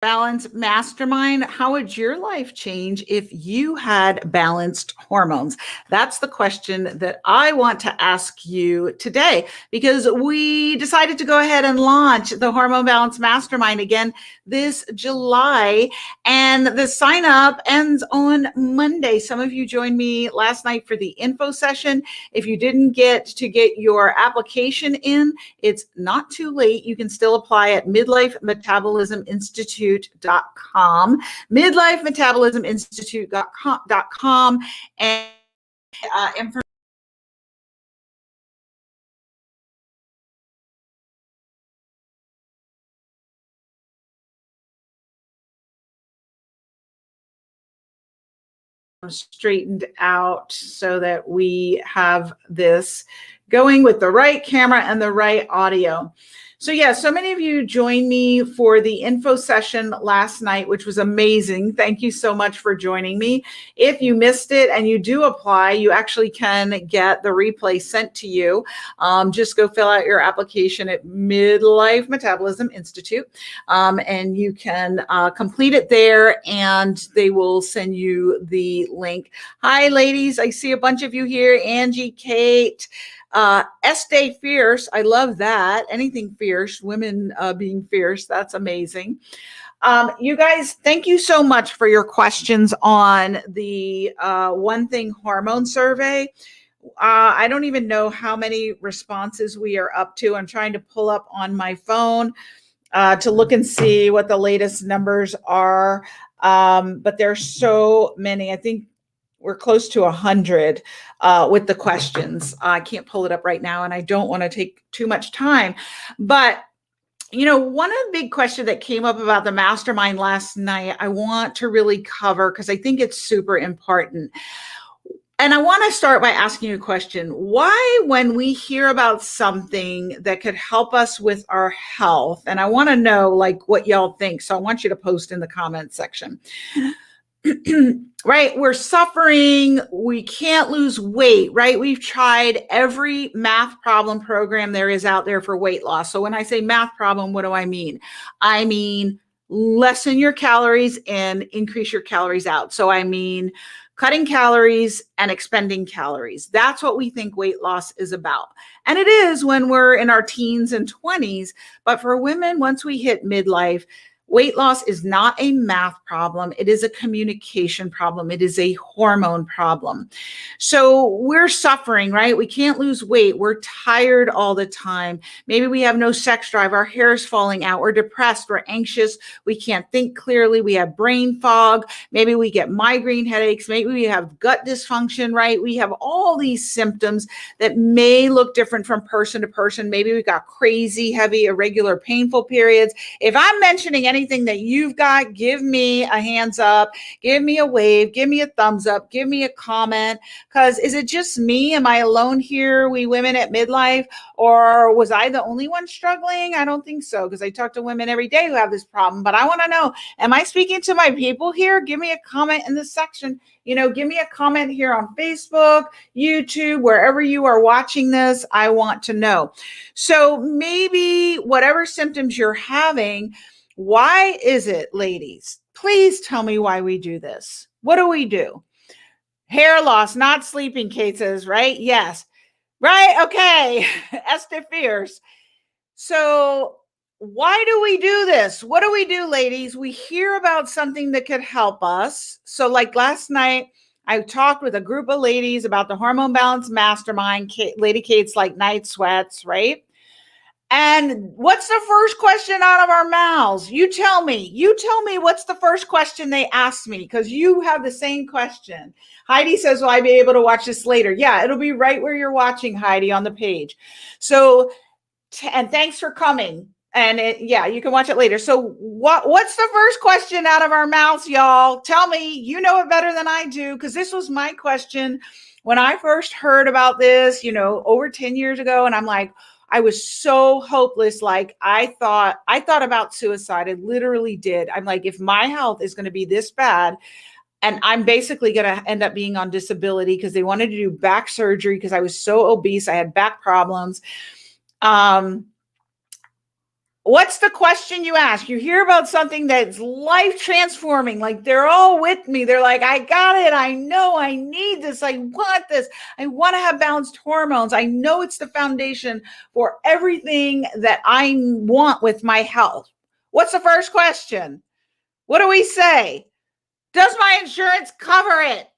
Balance Mastermind. How would your life change if you had balanced hormones? That's the question that I want to ask you today because we decided to go ahead and launch the Hormone Balance Mastermind again this July. And the sign up ends on Monday. Some of you joined me last night for the info session. If you didn't get to get your application in, it's not too late. You can still apply at midlifemetabolisminstitute.com, midlifemetabolisminstitute.com, and information straightened out so that we have this going with the right camera and the right audio. So yeah, so many of you joined me for the info session last night, which was amazing. Thank you so much for joining me. If you missed it and you do apply, you actually can get the replay sent to you. Just go fill out your application at Midlife Metabolism Institute, and you can complete it there, and they will send you the link. Hi, ladies. I see a bunch of you here. Angie, Kate, Estee Fierce. I love that. Anything fierce, women being fierce. That's amazing. You guys, thank you so much for your questions on the One Thing Hormone survey. I don't even know how many responses we are up to. I'm trying to pull up on my phone to look and see what the latest numbers are. But there's so many. I think we're close to 100 with the questions. I can't pull it up right now, and I don't want to take too much time. But, you know, one of the big questions that came up about the mastermind last night, I want to really cover because I think it's super important. And I want to start by asking you a question. Why, when we hear about something that could help us with our health, and I want to know like what y'all think. So I want you to post in the comment section. Right? We're suffering. We can't lose weight, right? We've tried every math problem program there is out there for weight loss. So when I say math problem, what do I mean? I mean, lessen your calories and increase your calories out. So I mean, cutting calories and expending calories. That's what we think weight loss is about. And it is when we're in our teens and 20s. But for women, once we hit midlife, weight loss is not a math problem. It is a communication problem. It is a hormone problem. So we're suffering, right? We can't lose weight. We're tired all the time. Maybe we have no sex drive. Our hair is falling out. We're depressed. We're anxious. We can't think clearly. We have brain fog. Maybe we get migraine headaches. Maybe we have gut dysfunction, right? We have all these symptoms that may look different from person to person. Maybe we got crazy, heavy, irregular, painful periods. If I'm mentioning anything that you've got, give me a hands up, give me a wave, give me a thumbs up, give me a comment. Because is it just me? Am I alone here, we women at midlife? Or was I the only one struggling? I don't think so, because I talk to women every day who have this problem. But I want to know, am I speaking to my people here? Give me a comment in the section. You know, give me a comment here on Facebook, YouTube, wherever you are watching this. I want to know. So maybe whatever symptoms you're having, why is it, ladies? Please tell me why we do this. What do we do? Hair loss, not sleeping, Kate says, right? Yes. Right? Okay. Esther Fierce. So why do we do this? What do we do, ladies? We hear about something that could help us. So like last night, I talked with a group of ladies about the Hormone Balance Mastermind. Lady Kate's like night sweats, right? And what's the first question out of our mouths? You tell me what's the first question they asked me, because you have the same question. Heidi says, will I be able to watch this later? Yeah, it'll be right where you're watching, Heidi, on the page. So, and thanks for coming. And yeah, you can watch it later. So what's the first question out of our mouths, y'all? Tell me, you know it better than I do, because this was my question when I first heard about this, you know, over 10 years ago. And I'm like, I was so hopeless. Like I thought about suicide. I literally did. I'm like, if my health is going to be this bad, and I'm basically going to end up being on disability, because they wanted to do back surgery because I was so obese. I had back problems. What's the question you ask? You hear about something that's life transforming, like they're all with me. They're like, I got it. I know I need this. I want this. I want to have balanced hormones. I know it's the foundation for everything that I want with my health. What's the first question? What do we say? Does my insurance cover it?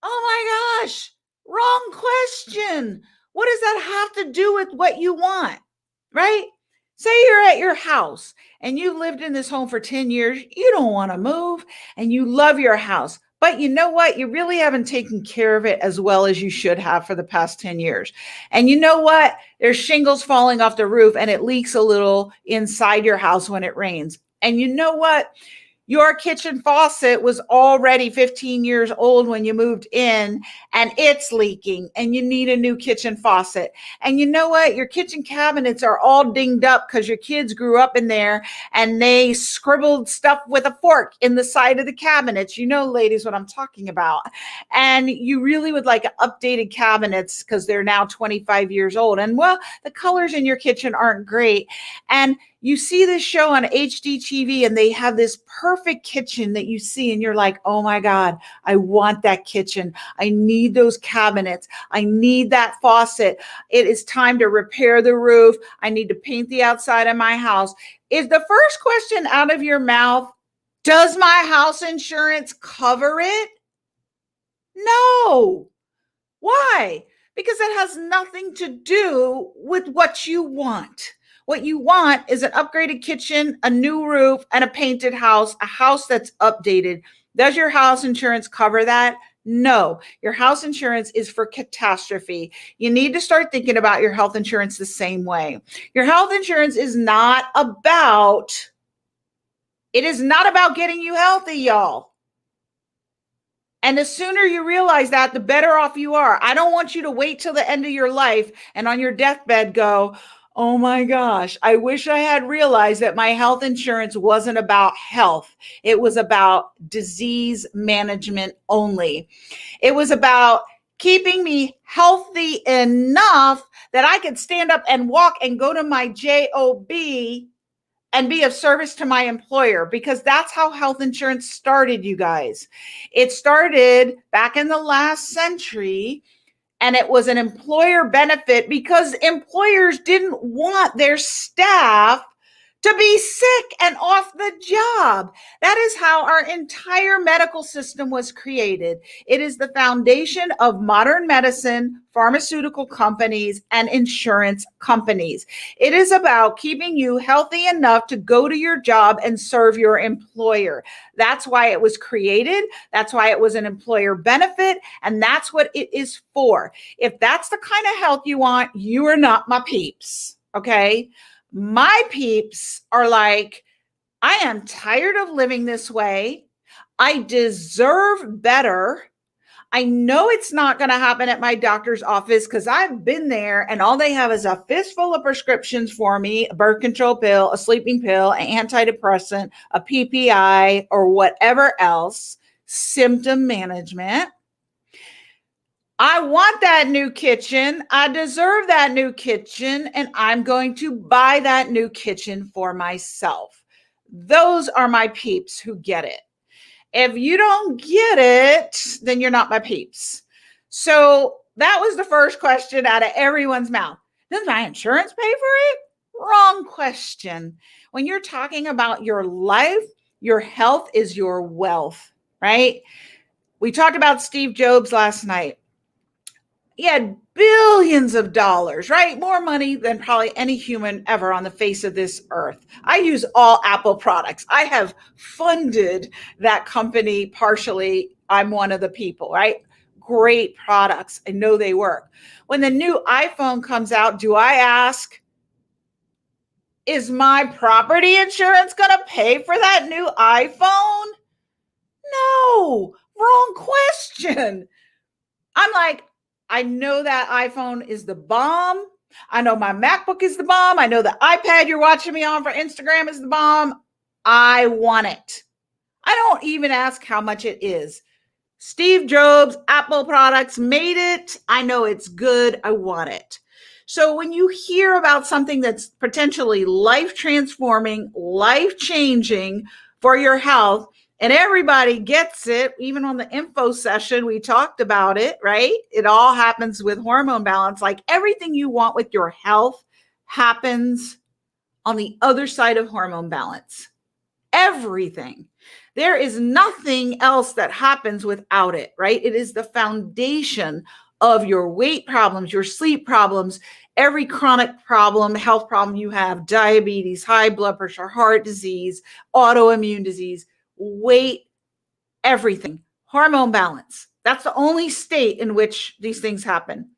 Oh my gosh, wrong question. What does that have to do with what you want? Right? Say you're at your house and you lived in this home for 10 years. You don't want to move and you love your house. But you know what? You really haven't taken care of it as well as you should have for the past 10 years. And you know what? There's shingles falling off the roof and it leaks a little inside your house when it rains. And you know what? Your kitchen faucet was already 15 years old when you moved in and it's leaking and you need a new kitchen faucet. And you know what? Your kitchen cabinets are all dinged up because your kids grew up in there and they scribbled stuff with a fork in the side of the cabinets. You know, ladies, what I'm talking about. And you really would like updated cabinets because they're now 25 years old. And well, the colors in your kitchen aren't great. And you see this show on HGTV and they have this perfect kitchen that you see and you're like, oh my God, I want that kitchen. I need those cabinets. I need that faucet. It is time to repair the roof. I need to paint the outside of my house. Is the first question out of your mouth, does my house insurance cover it? No. Why? Because it has nothing to do with what you want. What you want is an upgraded kitchen, a new roof, and a painted house, a house that's updated. Does your house insurance cover that? No, your house insurance is for catastrophe. You need to start thinking about your health insurance the same way. Your health insurance is not about getting you healthy, y'all. And the sooner you realize that, the better off you are. I don't want you to wait till the end of your life and on your deathbed go, oh my gosh, I wish I had realized that my health insurance wasn't about health. It was about disease management only. It was about keeping me healthy enough that I could stand up and walk and go to my job and be of service to my employer, because that's how health insurance started, you guys. It started back in the last century. And it was an employer benefit because employers didn't want their staff to be sick and off the job. That is how our entire medical system was created. It is the foundation of modern medicine, pharmaceutical companies, and insurance companies. It is about keeping you healthy enough to go to your job and serve your employer. That's why it was created. That's why it was an employer benefit. And that's what it is for. If that's the kind of health you want, you are not my peeps. Okay. My peeps are like, I am tired of living this way. I deserve better. I know it's not going to happen at my doctor's office because I've been there and all they have is a fistful of prescriptions for me, a birth control pill, a sleeping pill, an antidepressant, a PPI, or whatever else, symptom management. I want that new kitchen. I deserve that new kitchen, and I'm going to buy that new kitchen for myself. Those are my peeps who get it. If you don't get it, then you're not my peeps. So that was the first question out of everyone's mouth. Does my insurance pay for it? Wrong question. When you're talking about your life, your health is your wealth, right? We talked about Steve Jobs last night. He had billions of dollars, right? More money than probably any human ever on the face of this earth. I use all Apple products. I have funded that company partially. I'm one of the people, right? Great products. I know they work. When the new iPhone comes out, do I ask, is my property insurance going to pay for that new iPhone? No, wrong question. I'm like, I know that iPhone is the bomb. I know my MacBook is the bomb. I know the iPad you're watching me on for Instagram is the bomb. I want it. I don't even ask how much it is. Steve Jobs, Apple products made it. I know it's good. I want it. So when you hear about something that's potentially life transforming, life changing for your health, and everybody gets it, even on the info session, we talked about it, right? It all happens with hormone balance. Like everything you want with your health happens on the other side of hormone balance. Everything. There is nothing else that happens without it, right? It is the foundation of your weight problems, your sleep problems, every chronic problem, health problem you have, diabetes, high blood pressure, heart disease, autoimmune disease, weight, everything. Hormone balance. That's the only state in which these things happen.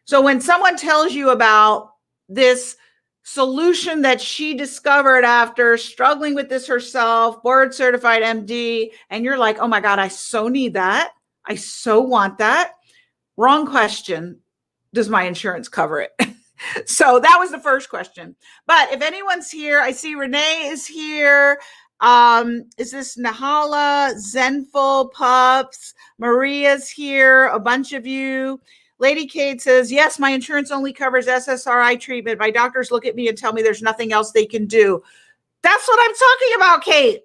So when someone tells you about this solution that she discovered after struggling with this herself, board certified MD, and you're like, oh my God, I so need that. I so want that. Wrong question. Does my insurance cover it? So that was the first question. But if anyone's here, I see Renee is here. Is this Nahala, Zenful, Pups? Maria's here, a bunch of you. Lady Kate says, yes, my insurance only covers SSRI treatment. My doctors look at me and tell me there's nothing else they can do. That's what I'm talking about, Kate.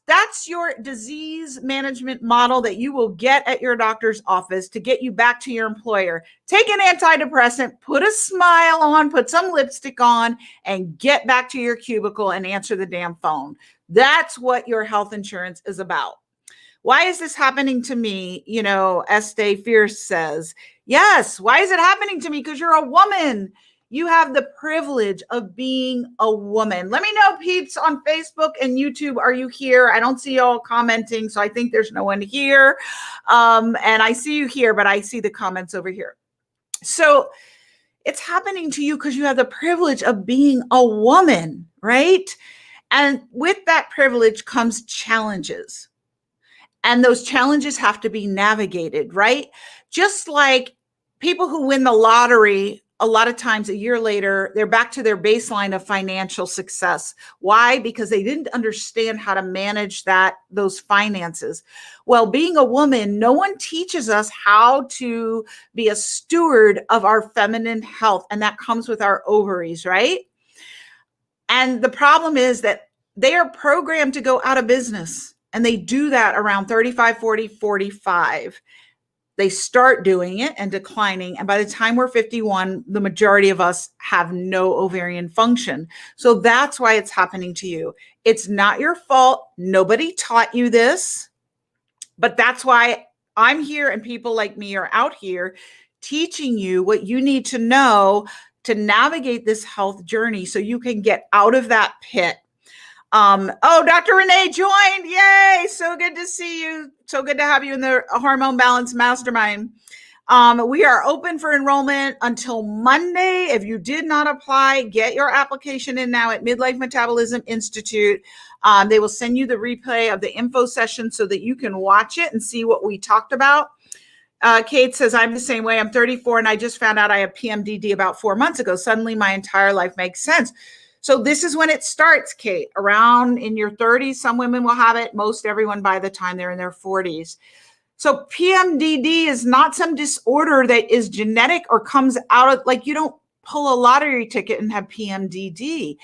That's your disease management model that you will get at your doctor's office to get you back to your employer. Take an antidepressant, put a smile on, put some lipstick on, and get back to your cubicle and answer the damn phone. That's what your health insurance is about. Why is this happening to me? You know, Estee Fierce says, yes, why is it happening to me? Because you're a woman. You have the privilege of being a woman. Let me know, peeps, on Facebook and YouTube. Are you here? I don't see y'all commenting, so I think there's no one here. And I see you here, but I see the comments over here. So it's happening to you because you have the privilege of being a woman, right? And with that privilege comes challenges. And those challenges have to be navigated, right? Just like people who win the lottery, a lot of times a year later, they're back to their baseline of financial success. Why? Because they didn't understand how to manage those finances. Well, being a woman, no one teaches us how to be a steward of our feminine health. And that comes with our ovaries, right? And the problem is that they are programmed to go out of business. And they do that around 35, 40, 45. They start doing it and declining. And by the time we're 51, the majority of us have no ovarian function. So that's why it's happening to you. It's not your fault. Nobody taught you this. But that's why I'm here and people like me are out here teaching you what you need to know to navigate this health journey so you can get out of that pit. Dr. Renee joined. Yay. So good to see you. So good to have you in the Hormone Balance Mastermind. We are open for enrollment until Monday. If you did not apply, get your application in now at Midlife Metabolism Institute. They will send you the replay of the info session so that you can watch it and see what we talked about. Kate says, I'm the same way. I'm 34 and I just found out I have PMDD about 4 months ago. Suddenly my entire life makes sense. So this is when it starts, Kate, around in your 30s. Some women will have it, most everyone by the time they're in their 40s. So PMDD is not some disorder that is genetic or comes out of, like, you don't pull a lottery ticket and have PMDD.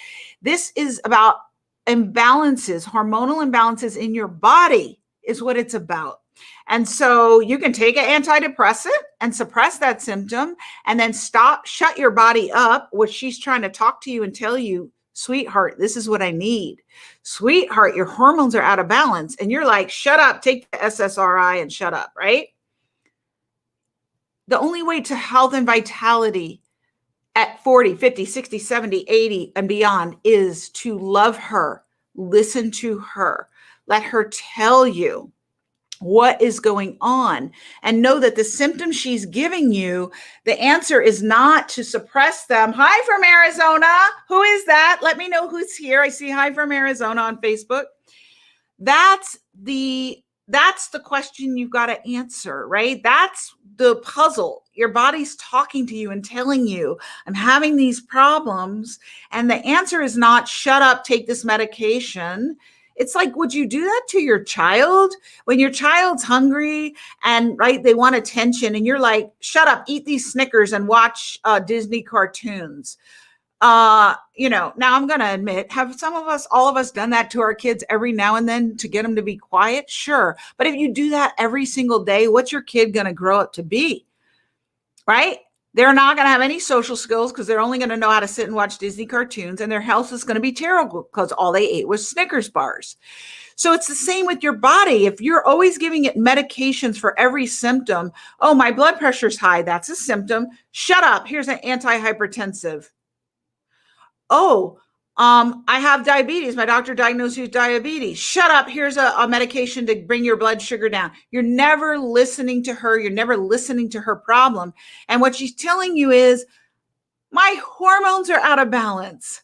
This is about imbalances, hormonal imbalances in your body is what it's about. And so you can take an antidepressant and suppress that symptom and then shut your body up, what she's trying to talk to you and tell you, sweetheart, this is what I need. Sweetheart, your hormones are out of balance. And you're like, shut up, take the SSRI and shut up, right? The only way to health and vitality at 40, 50, 60, 70, 80 and beyond is to love her, listen to her, let her tell you what is going on, and know that the symptoms she's giving you, the answer is not to suppress them. Hi from Arizona. Who is that? Let me know who's here. I see hi from Arizona on Facebook. That's the question you've got to answer, right? That's the puzzle. Your body's talking to you and telling you, I'm having these problems. And the answer is not shut up, take this medication. It's like, would you do that to your child when your child's hungry and right, they want attention and you're like, shut up, eat these Snickers and watch Disney cartoons. Now I'm going to admit, have all of us done that to our kids every now and then to get them to be quiet? Sure. But if you do that every single day, what's your kid going to grow up to be? Right? They're not going to have any social skills because they're only going to know how to sit and watch Disney cartoons, and their health is going to be terrible because all they ate was Snickers bars. So it's the same with your body. If you're always giving it medications for every symptom, oh, my blood pressure's high, that's a symptom. Shut up. Here's an antihypertensive. Oh, I have diabetes. My doctor diagnosed you with diabetes. Shut up. Here's a medication to bring your blood sugar down. You're never listening to her. You're never listening to her problem. And what she's telling you is, my hormones are out of balance.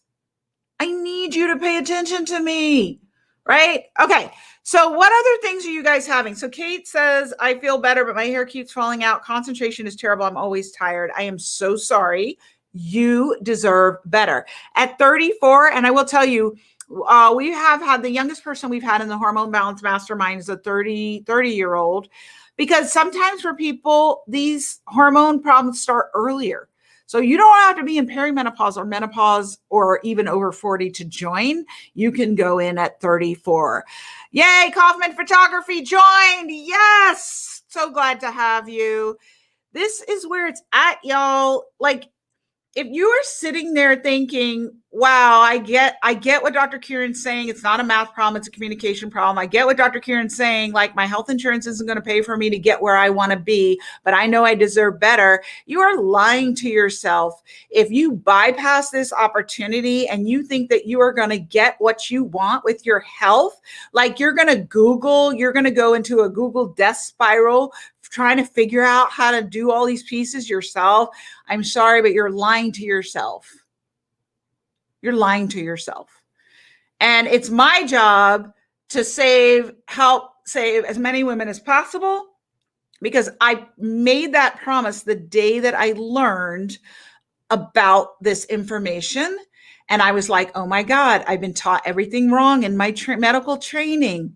I need you to pay attention to me. Right? Okay. So what other things are you guys having? So Kate says, I feel better, but my hair keeps falling out. Concentration is terrible. I'm always tired. I am so sorry. You deserve better. At 34, and I will tell you, we have had the youngest person we've had in the Hormone Balance Mastermind is a 30-year-old, because sometimes for people, these hormone problems start earlier. So you don't have to be in perimenopause or menopause or even over 40 to join. You can go in at 34. Yay, Kaufman Photography joined. Yes. So glad to have you. This is where it's at, y'all. Like, if you are sitting there thinking, wow, I get what Dr. Kieran's saying. It's not a math problem. It's a communication problem. I get what Dr. Kieran's saying. Like, my health insurance isn't going to pay for me to get where I want to be, but I know I deserve better. You are lying to yourself. If you bypass this opportunity and you think that you are going to get what you want with your health, like you're going to go into a Google death spiral trying to figure out how to do all these pieces yourself. I'm sorry, but you're lying to yourself. You're lying to yourself. And it's my job to help save as many women as possible, because I made that promise the day that I learned about this information. And I was like, oh my God, I've been taught everything wrong in my medical training.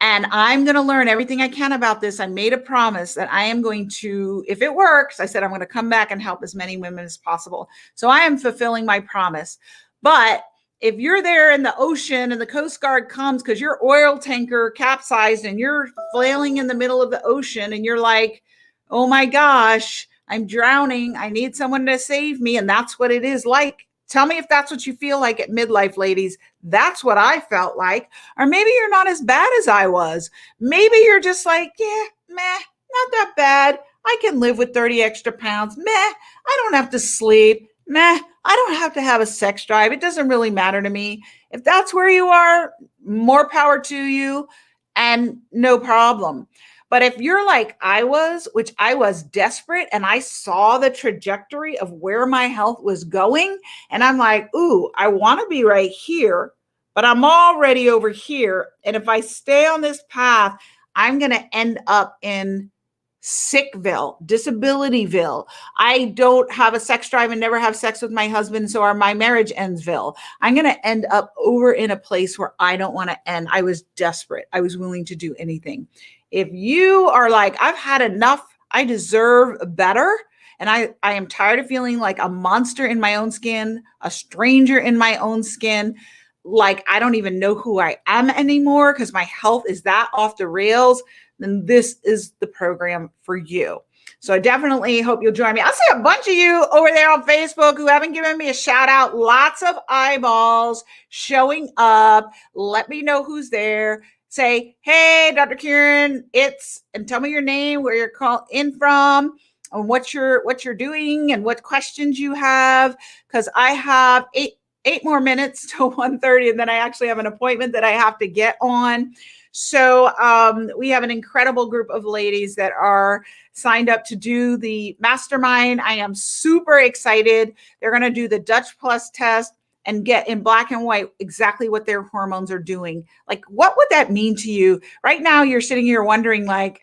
And I'm going to learn everything I can about this. I made a promise that I am going to, if it works, I said I'm going to come back and help as many women as possible. So I am fulfilling my promise. But if you're there in the ocean and the Coast Guard comes because your oil tanker capsized and you're flailing in the middle of the ocean and you're like, oh my gosh, I'm drowning. I need someone to save me. And that's what it is like. Tell me if that's what you feel like at midlife, ladies. That's what I felt like. Or maybe you're not as bad as I was. Maybe you're just like, yeah, meh, not that bad. I can live with 30 extra pounds. Meh, I don't have to sleep. Meh, I don't have to have a sex drive. It doesn't really matter to me. If that's where you are, more power to you and no problem. But if you're like I was, which I was desperate, and I saw the trajectory of where my health was going, and I'm like, ooh, I want to be right here, but I'm already over here. And if I stay on this path, I'm going to end up in Sickville, Disabilityville. I don't have a sex drive and never have sex with my husband, so my marriage endsville. I'm going to end up over in a place where I don't want to end. I was desperate. I was willing to do anything. If you are like, I've had enough, I deserve better, and I am tired of feeling like a monster in my own skin, a stranger in my own skin, like I don't even know who I am anymore because my health is that off the rails, then this is the program for you. So I definitely hope you'll join me. I'll see a bunch of you over there on Facebook who haven't given me a shout out. Lots of eyeballs showing up. Let me know who's there. Say, hey, Dr. Kieran, and tell me your name, where you're calling in from, and what you're doing, and what questions you have. Because I have eight more minutes till 1:30, and then I actually have an appointment that I have to get on. So we have an incredible group of ladies that are signed up to do the Mastermind. I am super excited. They're going to do the Dutch Plus test and get in black and white exactly what their hormones are doing. Like, what would that mean to you? Right now, you're sitting here wondering, like,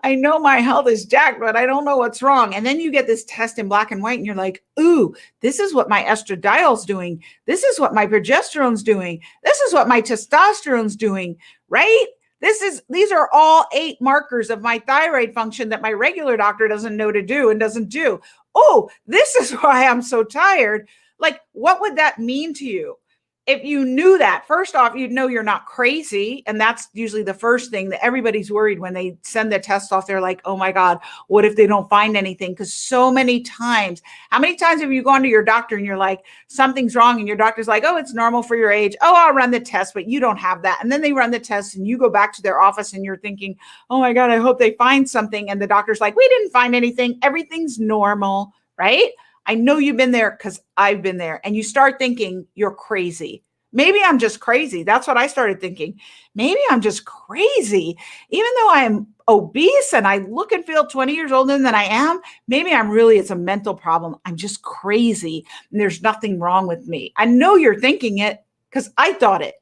I know my health is jacked, but I don't know what's wrong. And then you get this test in black and white and you're like, ooh, this is what my estradiol's doing. This is what my progesterone's doing. This is what my testosterone's doing, right? These are all 8 markers of my thyroid function that my regular doctor doesn't know to do and doesn't do. Oh, this is why I'm so tired. Like, what would that mean to you? If you knew that, first off, you'd know you're not crazy. And that's usually the first thing that everybody's worried when they send the test off. They're like, oh my God, what if they don't find anything? Because so many times, how many times have you gone to your doctor and you're like, something's wrong? And your doctor's like, oh, it's normal for your age. Oh, I'll run the test, but you don't have that. And then they run the test and you go back to their office and you're thinking, oh my God, I hope they find something. And the doctor's like, we didn't find anything. Everything's normal, right? I know you've been there because I've been there. And you start thinking you're crazy. Maybe I'm just crazy. That's what I started thinking. Maybe I'm just crazy. Even though I am obese and I look and feel 20 years older than I am, maybe it's a mental problem. I'm just crazy and there's nothing wrong with me. I know you're thinking it because I thought it.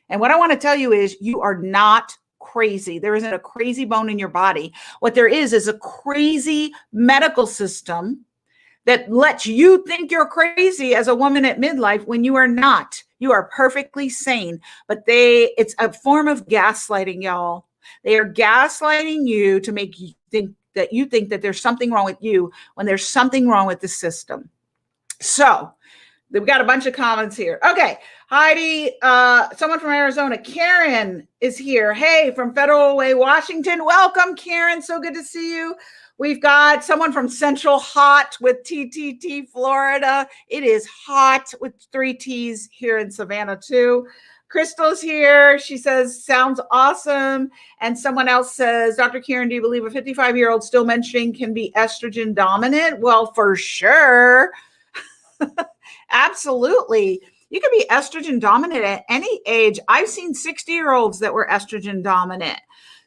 And what I want to tell you is you are not crazy. There isn't a crazy bone in your body. What there is a crazy medical system that lets you think you're crazy as a woman at midlife when you are not. You are perfectly sane, but it's a form of gaslighting, y'all. They are gaslighting you to make you think that there's something wrong with you when there's something wrong with the system. So we've got a bunch of comments here. Okay. Heidi, someone from Arizona, Karen is here. Hey, from Federal Way, Washington. Welcome, Karen. So good to see you. We've got someone from Central Hot with TTT, Florida. It is hot with 3 T's here in Savannah too. Crystal's here. She says, sounds awesome. And someone else says, Dr. Kieran, do you believe a 55-year-old still menstruating can be estrogen dominant? Well, for sure. Absolutely. You can be estrogen dominant at any age. I've seen 60-year-olds that were estrogen dominant.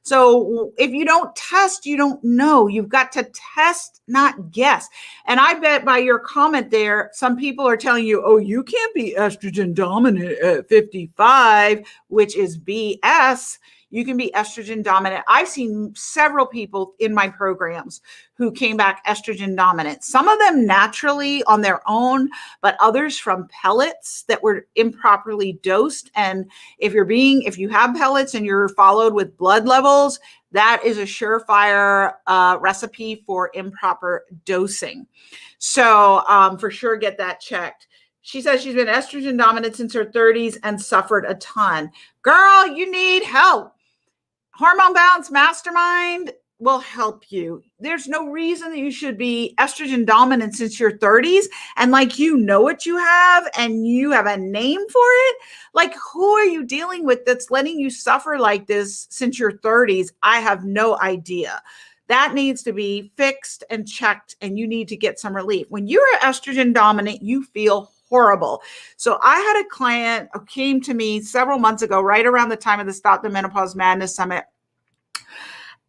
So if you don't test, you don't know. You've got to test, not guess. And I bet by your comment there, some people are telling you, oh, you can't be estrogen dominant at 55, which is BS. You can be estrogen dominant. I've seen several people in my programs who came back estrogen dominant. Some of them naturally on their own, but others from pellets that were improperly dosed. And if you have pellets and you're followed with blood levels, that is a surefire recipe for improper dosing. So for sure, get that checked. She says she's been estrogen dominant since her 30s and suffered a ton. Girl, you need help. Hormone Balance Mastermind will help you. There's no reason that you should be estrogen dominant since your 30s and like you know what you have and you have a name for it. Like, who are you dealing with that's letting you suffer like this since your 30s? I have no idea. That needs to be fixed and checked, and you need to get some relief. When you're estrogen dominant, you feel horrible. So I had a client who came to me several months ago, right around the time of the Stop the Menopause Madness Summit.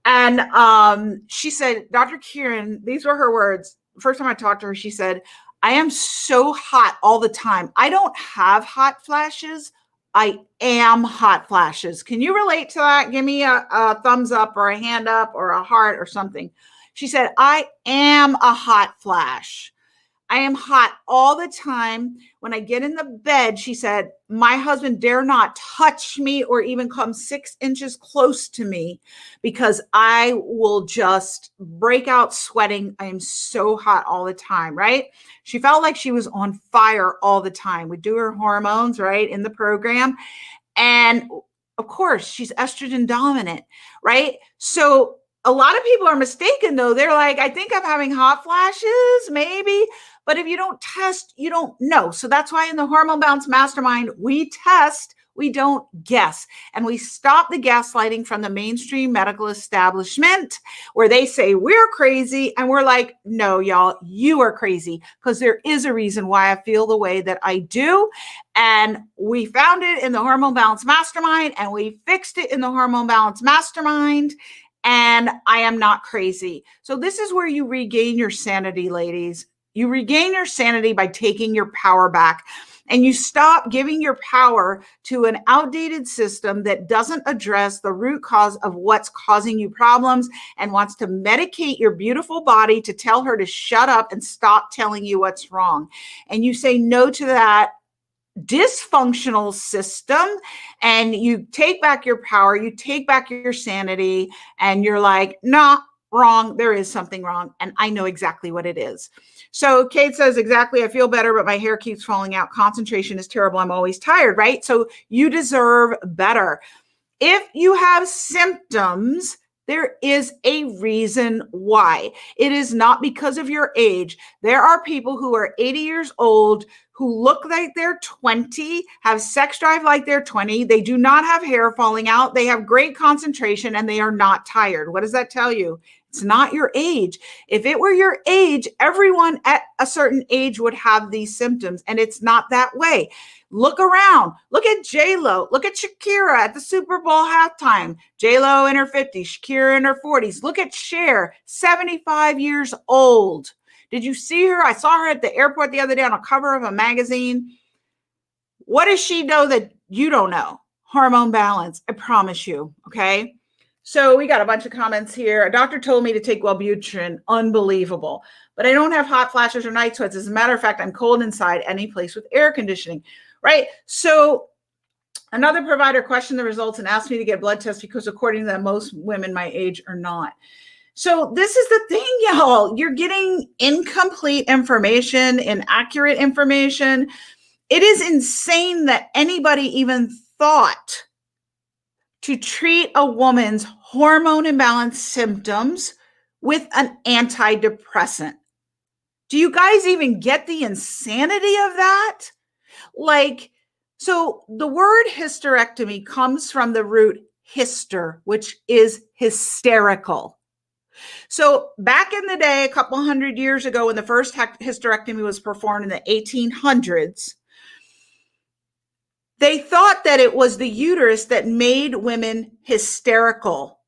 And she said, Dr. Kieran, these were her words. First time I talked to her, she said, I am so hot all the time. I don't have hot flashes. I am hot flashes. Can you relate to that? Give me a thumbs up or a hand up or a heart or something. She said, I am a hot flash. I am hot all the time. When I get in the bed, she said, my husband dare not touch me or even come 6 inches close to me because I will just break out sweating. I am so hot all the time, right? She felt like she was on fire all the time. We do her hormones, right, in the program. And of course, she's estrogen dominant, right? So a lot of people are mistaken, though. They're like, I think I'm having hot flashes, maybe. But if you don't test, you don't know. So that's why in the Hormone Balance Mastermind, we test, we don't guess. And we stop the gaslighting from the mainstream medical establishment where they say we're crazy. And we're like, no, y'all, you are crazy because there is a reason why I feel the way that I do. And we found it in the Hormone Balance Mastermind and we fixed it in the Hormone Balance Mastermind. And I am not crazy. So this is where you regain your sanity, ladies. You regain your sanity by taking your power back. And you stop giving your power to an outdated system that doesn't address the root cause of what's causing you problems and wants to medicate your beautiful body to tell her to shut up and stop telling you what's wrong. And you say no to that dysfunctional system, and you take back your power, you take back your sanity, and you're like, nah, wrong. There is something wrong. And I know exactly what it is. So Kate says, exactly. I feel better, but my hair keeps falling out. Concentration is terrible. I'm always tired, right? So you deserve better. If you have symptoms, there is a reason why. It is not because of your age. There are people who are 80 years old who look like they're 20, have sex drive like they're 20. They do not have hair falling out. They have great concentration and they are not tired. What does that tell you? It's not your age. If it were your age, everyone at a certain age would have these symptoms, and it's not that way. Look around. Look at J-Lo. Look at Shakira at the Super Bowl halftime. J-Lo in her 50s, Shakira in her 40s. Look at Cher, 75 years old. Did you see her? I saw her at the airport the other day on a cover of a magazine. What does she know that you don't know? Hormone balance. I promise you. Okay. So we got a bunch of comments here. A doctor told me to take Wellbutrin. Unbelievable. But I don't have hot flashes or night sweats. As a matter of fact, I'm cold inside any place with air conditioning. Right? So another provider questioned the results and asked me to get blood tests because according to them, most women my age are not. So this is the thing, y'all. You're getting incomplete information, inaccurate information. It is insane that anybody even thought to treat a woman's hormone imbalance symptoms with an antidepressant. Do you guys even get the insanity of that? Like, so the word hysterectomy comes from the root hyster, which is hysterical. So back in the day, a couple hundred years ago, when the first hysterectomy was performed in the 1800s, they thought that it was the uterus that made women hysterical,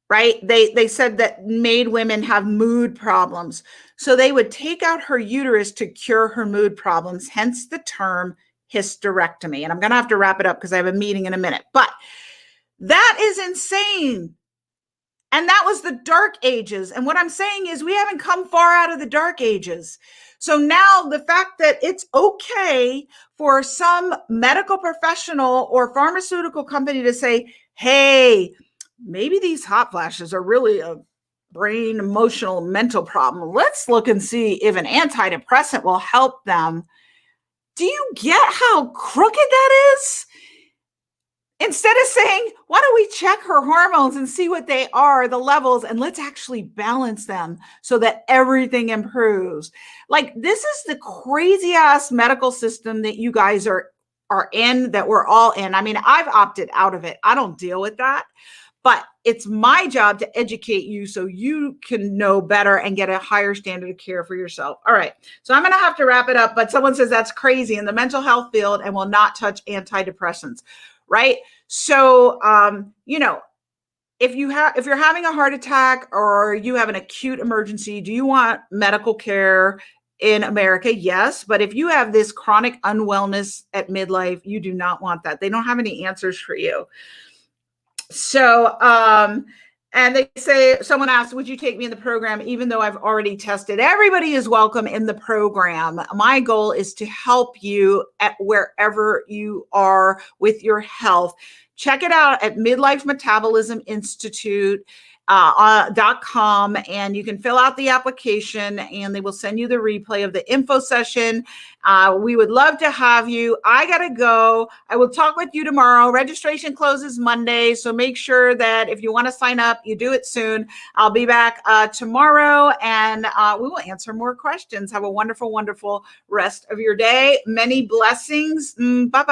right? They said that made women have mood problems. So they would take out her uterus to cure her mood problems, hence the term hysterectomy. And I'm going to have to wrap it up because I have a meeting in a minute. But that is insane. And that was the dark ages. And what I'm saying is we haven't come far out of the dark ages. So now the fact that it's okay for some medical professional or pharmaceutical company to say, hey, maybe these hot flashes are really a brain, emotional, mental problem. Let's look and see if an antidepressant will help them. Do you get how crooked that is? Instead of saying, why don't we check her hormones and see what they are, the levels, and let's actually balance them so that everything improves. Like, this is the crazy ass medical system that you guys are in, that we're all in. I mean, I've opted out of it. I don't deal with that. But it's my job to educate you so you can know better and get a higher standard of care for yourself. All right. So I'm going to have to wrap it up. But someone says that's crazy in the mental health field and will not touch antidepressants. Right. So, if you're having a heart attack or you have an acute emergency, do you want medical care in America? Yes. But if you have this chronic unwellness at midlife, you do not want that. They don't have any answers for you. So, and they say, someone asked, would you take me in the program, even though I've already tested? Everybody is welcome in the program. My goal is to help you at wherever you are with your health. Check it out at Midlife Metabolism Institute. .com, and you can fill out the application and they will send you the replay of the info session. We would love to have you. I gotta go. I will talk with you tomorrow. Registration closes Monday, so make sure that if you want to sign up, you do it soon. I'll be back tomorrow and we will answer more questions. Have a wonderful, wonderful rest of your day. Many blessings. Bye-bye.